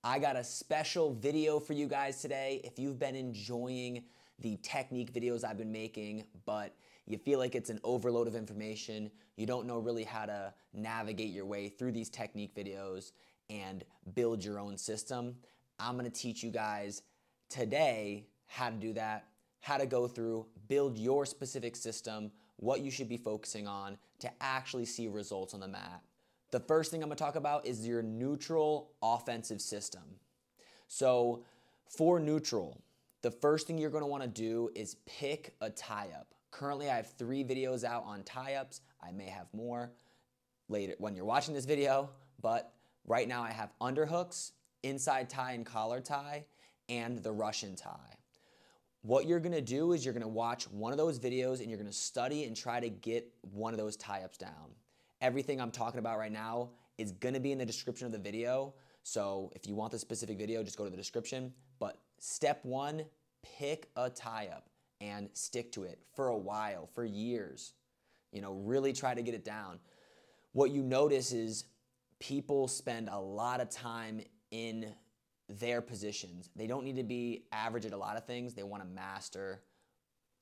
I got a special video for you guys today. If you've been enjoying the technique videos I've been making, but you feel like it's an overload of information, you don't know really how to navigate your way through these technique videos and build your own system, I'm gonna teach you guys today how to do that, how to go through, build your specific system, what you should be focusing on to actually see results on the mat. The first thing I'm gonna talk about is your neutral offensive system. So for neutral, the first thing you're gonna wanna do is pick a tie-up. Currently, I have 3 videos out on tie-ups. I may have more later when you're watching this video, but right now I have underhooks, inside tie and collar tie, and the Russian tie. What you're gonna do is you're gonna watch one of those videos and you're gonna study and try to get one of those tie-ups down. Everything I'm talking about right now is gonna be in the description of the video. So if you want the specific video, just go to the description. But step 1, pick a tie-up and stick to it for a while, for years. Really try to get it down. What you notice is people spend a lot of time in their positions. They don't need to be average at a lot of things. They wanna master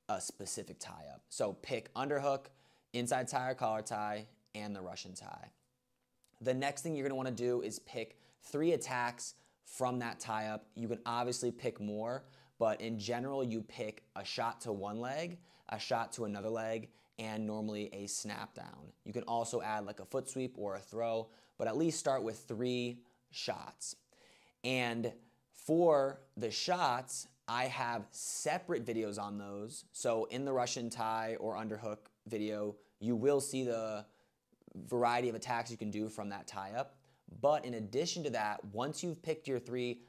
a specific tie-up. So pick underhook, inside tie or collar tie, and the Russian tie. The next thing you're gonna wanna do is pick 3 attacks from that tie-up. You can obviously pick more, but in general, you pick a shot to one leg, a shot to another leg, and normally a snap down. You can also add like a foot sweep or a throw, but at least start with 3 shots. And for the shots, I have separate videos on those. So in the Russian tie or underhook video, you will see the variety of attacks you can do from that tie-up. But in addition to that, once you've picked your 3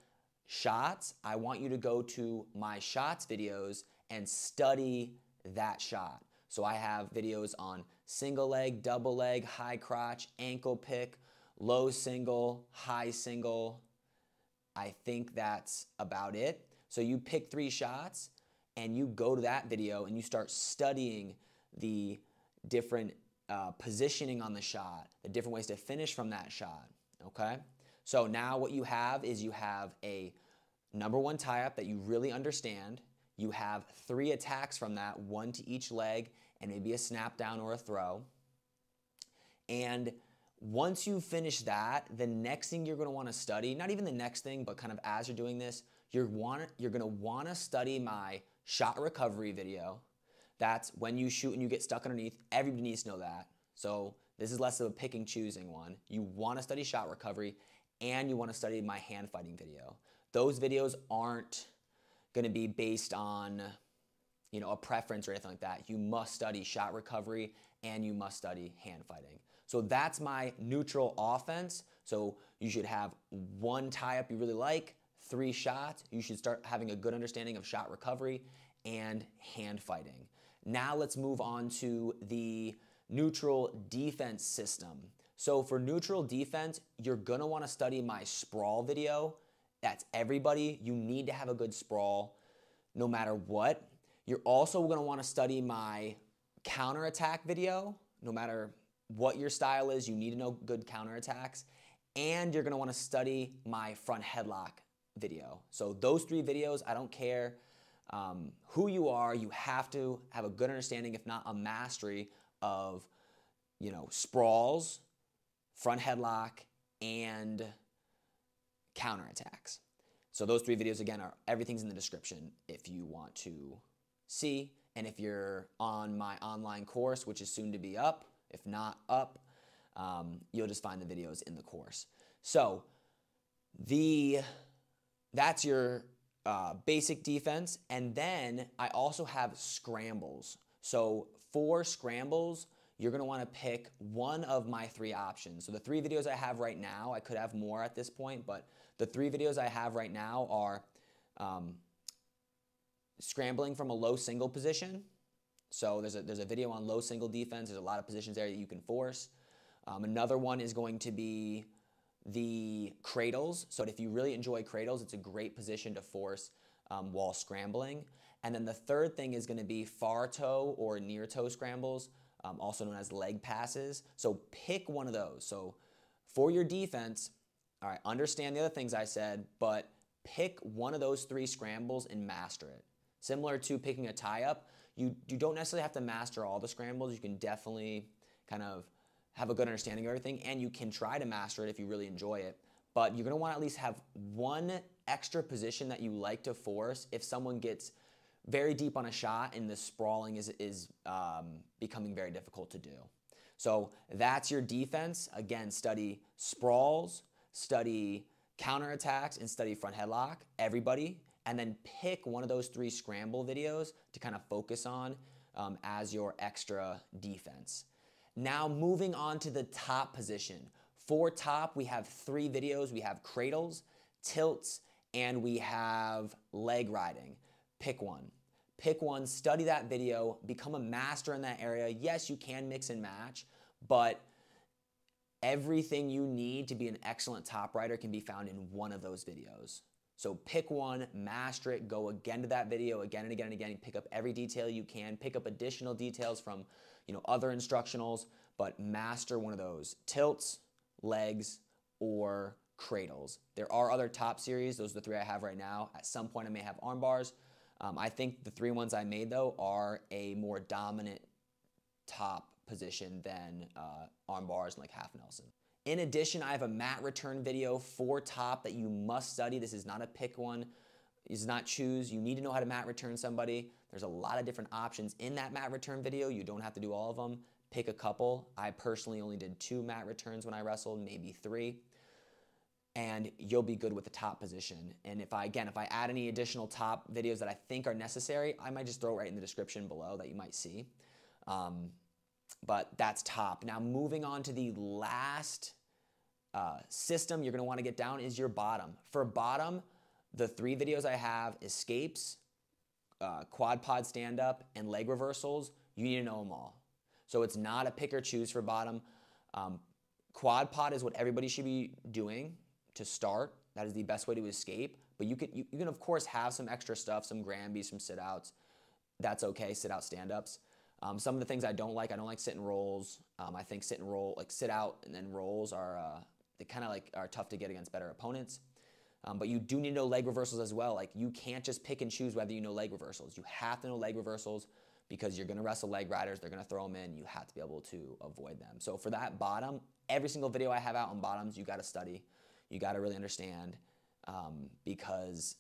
shots, I want you to go to my shots videos and study that shot. So I have videos on single leg, double leg, high crotch, ankle pick, low single, high single. I think that's about it. So you pick 3 shots and you go to that video and you start studying the different positioning on the shot, the different ways to finish from that shot, okay? So now what you have is you have a number 1 tie-up that you really understand. You have 3 attacks from that, 1 to each leg, and maybe a snap down or a throw. And once you finish that, the next thing you're gonna wanna study, not even the next thing, but kind of as you're doing this, you're gonna wanna study my shot recovery video. That's when you shoot and you get stuck underneath. Everybody needs to know that. So this is less of a picking choosing one. You wanna study shot recovery and you wanna study my hand fighting video. Those videos aren't gonna be based on a preference or anything like that. You must study shot recovery and you must study hand fighting. So that's my neutral offense. So you should have 1 tie-up you really like, 3 shots. You should start having a good understanding of shot recovery and hand fighting. Now let's move on to the neutral defense system. So for neutral defense, you're gonna wanna study my sprawl video. That's everybody. You need to have a good sprawl no matter what. You're also gonna wanna study my counterattack video. No matter what your style is, you need to know good counterattacks. And you're gonna wanna study my front headlock video. So those 3 videos, I don't care who you are, you have to have a good understanding, if not a mastery of, sprawls, front headlock, and counterattacks. So those 3 videos, again, everything's in the description if you want to see. And if you're on my online course, which is soon to be up, if not up, you'll just find the videos in the course. So that's your basic defense. And then I also have scrambles. So for scrambles, you're gonna wanna pick one of my 3 options. So the 3 videos I have right now, I could have more at this point, but the 3 videos I have right now are scrambling from a low single position. So there's a video on low single defense. There's a lot of positions there that you can force. Another one is going to be the cradles. So if you really enjoy cradles, it's a great position to force while scrambling. And then the third thing is gonna be far toe or near toe scrambles, also known as leg passes. So pick one of those. So for your defense, All right, understand the other things I said, but pick one of those 3 scrambles and master it. Similar to picking a tie-up, you don't necessarily have to master all the scrambles. You can definitely kind of have a good understanding of everything, and you can try to master it if you really enjoy it. But you're going to want to at least have one extra position that you like to force if someone gets very deep on a shot and the sprawling is becoming very difficult to do. So that's your defense. Again, study sprawls, study counterattacks, and study front headlock, everybody, and then pick one of those 3 scramble videos to kind of focus on as your extra defense. Now moving on to the top position. For top, we have 3 videos. We have cradles, tilts, and we have leg riding. Pick one. Pick one, study that video, become a master in that area. Yes, you can mix and match, but everything you need to be an excellent top rider can be found in one of those videos. So pick one, master it, go again to that video again and again and again, pick up every detail you can, pick up additional details from other instructionals, but master one of those. Tilts, legs, or cradles. There are other top series. Those are the 3 I have right now. At some point I may have arm bars. I think the 3 ones I made though are a more dominant top position than arm bars and like half Nelson. In addition, I have a mat return video for top that you must study. This is not a pick one. This is not choose. You need to know how to mat return somebody. There's a lot of different options in that mat return video. You don't have to do all of them. Pick a couple. I personally only did 2 mat returns when I wrestled, maybe 3. And you'll be good with the top position. And if I add any additional top videos that I think are necessary, I might just throw it right in the description below that you might see. But that's top. Now moving on to the last system you're going to want to get down is your bottom. For bottom, the 3 videos I have, escapes, quad pod stand-up, and leg reversals. You need to know them all. So it's not a pick or choose for bottom. Quad pod is what everybody should be doing to start. That is the best way to escape. But you can of course have some extra stuff, some Granbys, some sit-outs. That's okay, sit-out stand-ups. Some of the things I don't like sit and rolls. I think sit and roll, like sit out and then rolls they kind of are tough to get against better opponents. But you do need to know leg reversals as well. Like you can't just pick and choose whether you know leg reversals. You have to know leg reversals because you're going to wrestle leg riders. They're going to throw them in. You have to be able to avoid them. So for that bottom, every single video I have out on bottoms, you got to study. You got to really understand because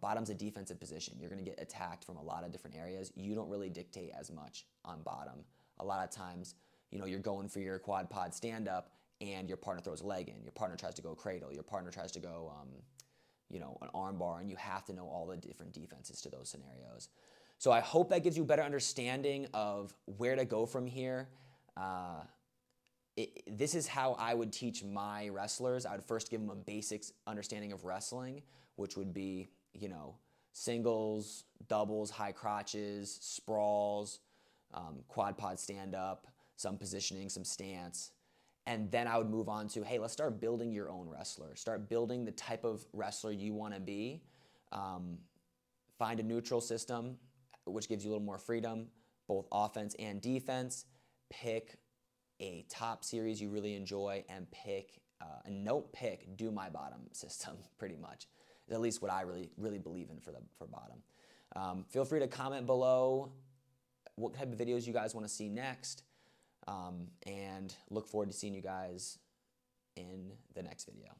bottom's a defensive position. You're going to get attacked from a lot of different areas. You don't really dictate as much on bottom. A lot of times, you're going for your quad pod stand-up and your partner throws a leg in. Your partner tries to go cradle. Your partner tries to go, an arm bar, and you have to know all the different defenses to those scenarios. So I hope that gives you a better understanding of where to go from here. This is how I would teach my wrestlers. I would first give them a basic understanding of wrestling, which would be, singles, doubles, high crotches, sprawls, quad pod stand-up, some positioning, some stance. And then I would move on to, hey, let's start building your own wrestler. Start building the type of wrestler you want to be. Find a neutral system, which gives you a little more freedom, both offense and defense. Pick a top series you really enjoy and do my bottom system pretty much. At least what I really believe in for bottom. Feel free to comment below what type of videos you guys want to see next. And look forward to seeing you guys in the next video.